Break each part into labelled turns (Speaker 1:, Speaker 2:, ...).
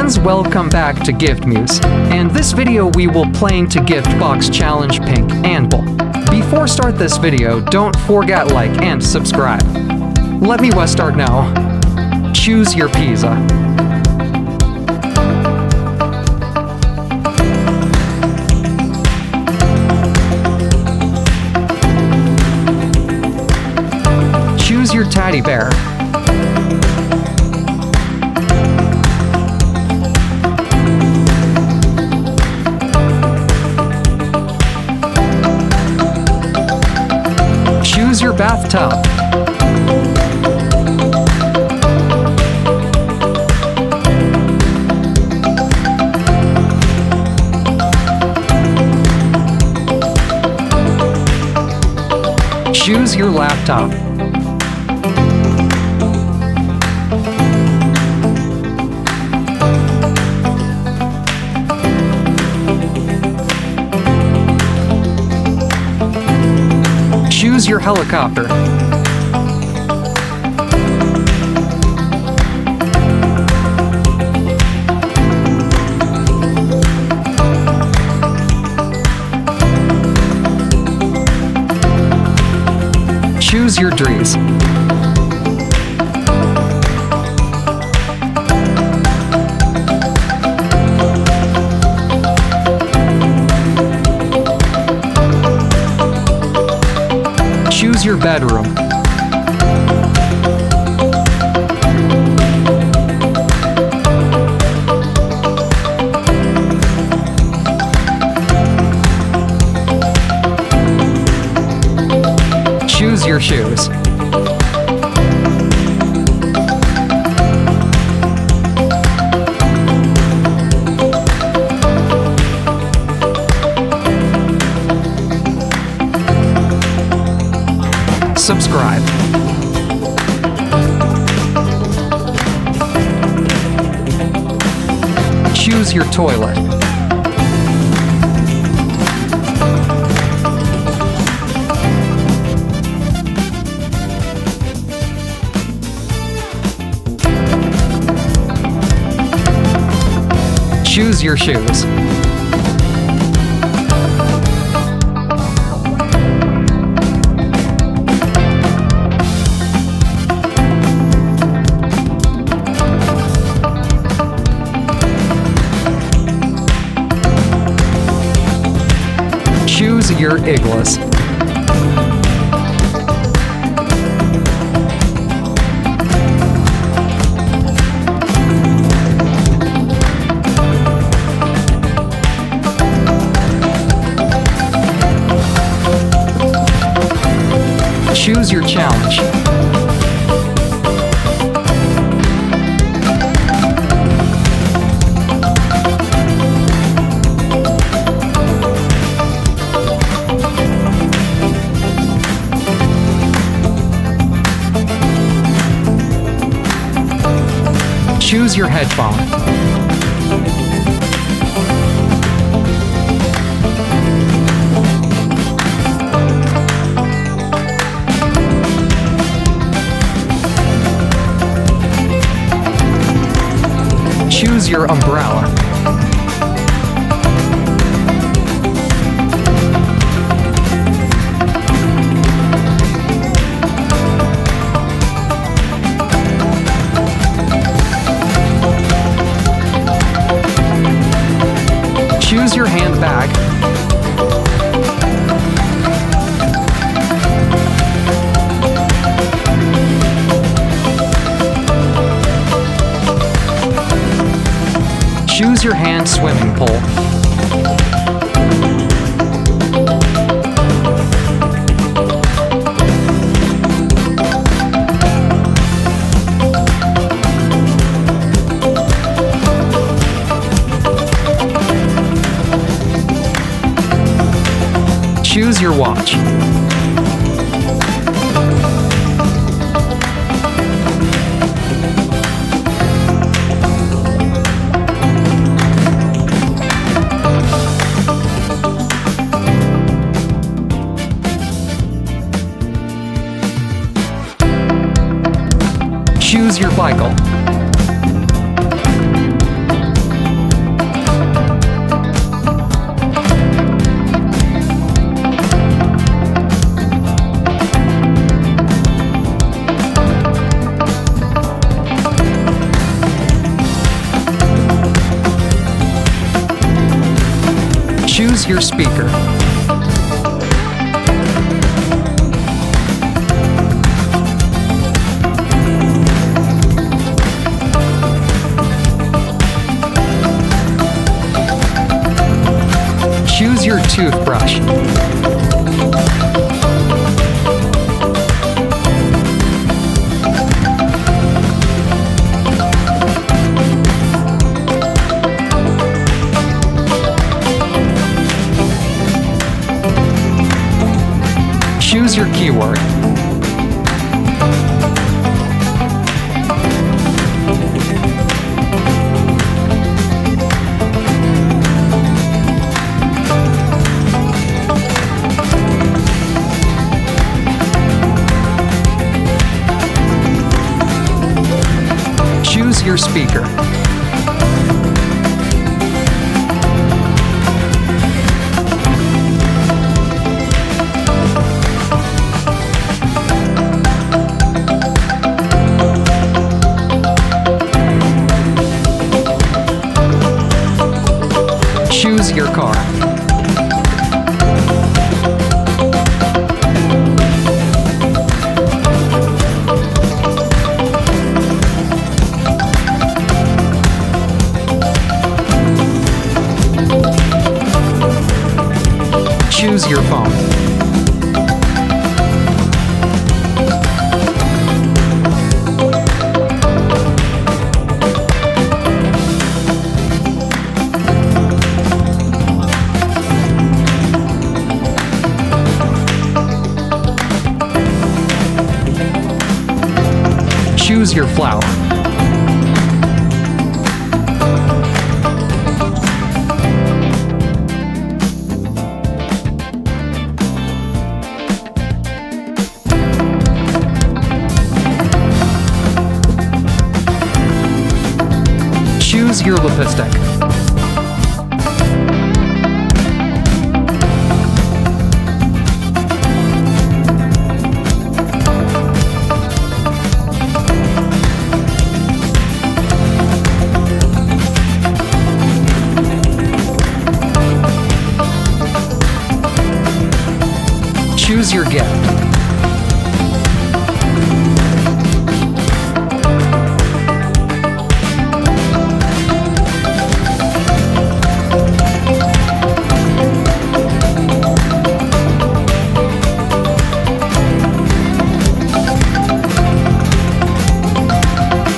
Speaker 1: friends, welcome back to Gift Muse. And this video we will playing to gift box challenge pink handball. Before start this video, don't forget like and subscribe. Let me start now. Choose your pizza. Choose your teddy bear. Choose your bathtub. Choose your laptop. Choose your helicopter. Choose your dreams. Choose your bedroom. Choose your shoes. Subscribe. Choose your toilet. Choose your shoes. Choose your igloos. Choose your challenge. Choose your headphone. Choose your umbrella. Choose your handbag. Choose your hand swimming pole. Choose your watch. Choose your Bible. Choose your speaker. Choose your toothbrush. Choose your keyword. Choose your speaker. Choose your car. Choose your phone. Choose your flower. Choose your lipstick. Choose your gift.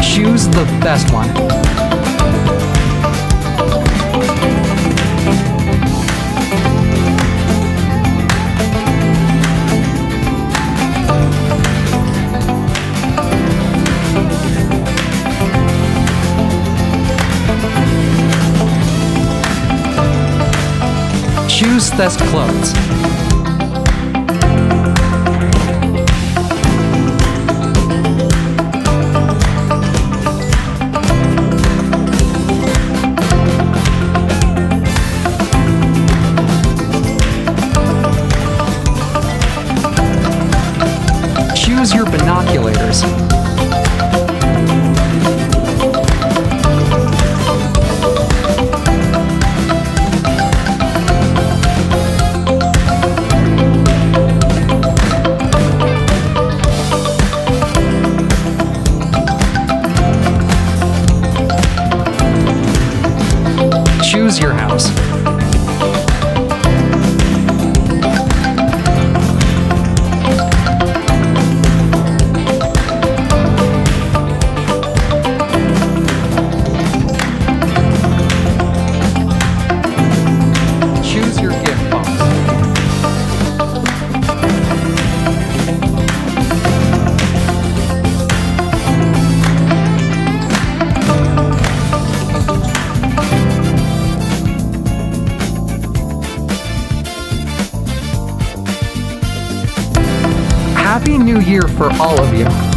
Speaker 1: Choose the best one. Choose best clothes. Choose your binoculars. Choose your house. Choose your gift box. Happy New Year for all of you.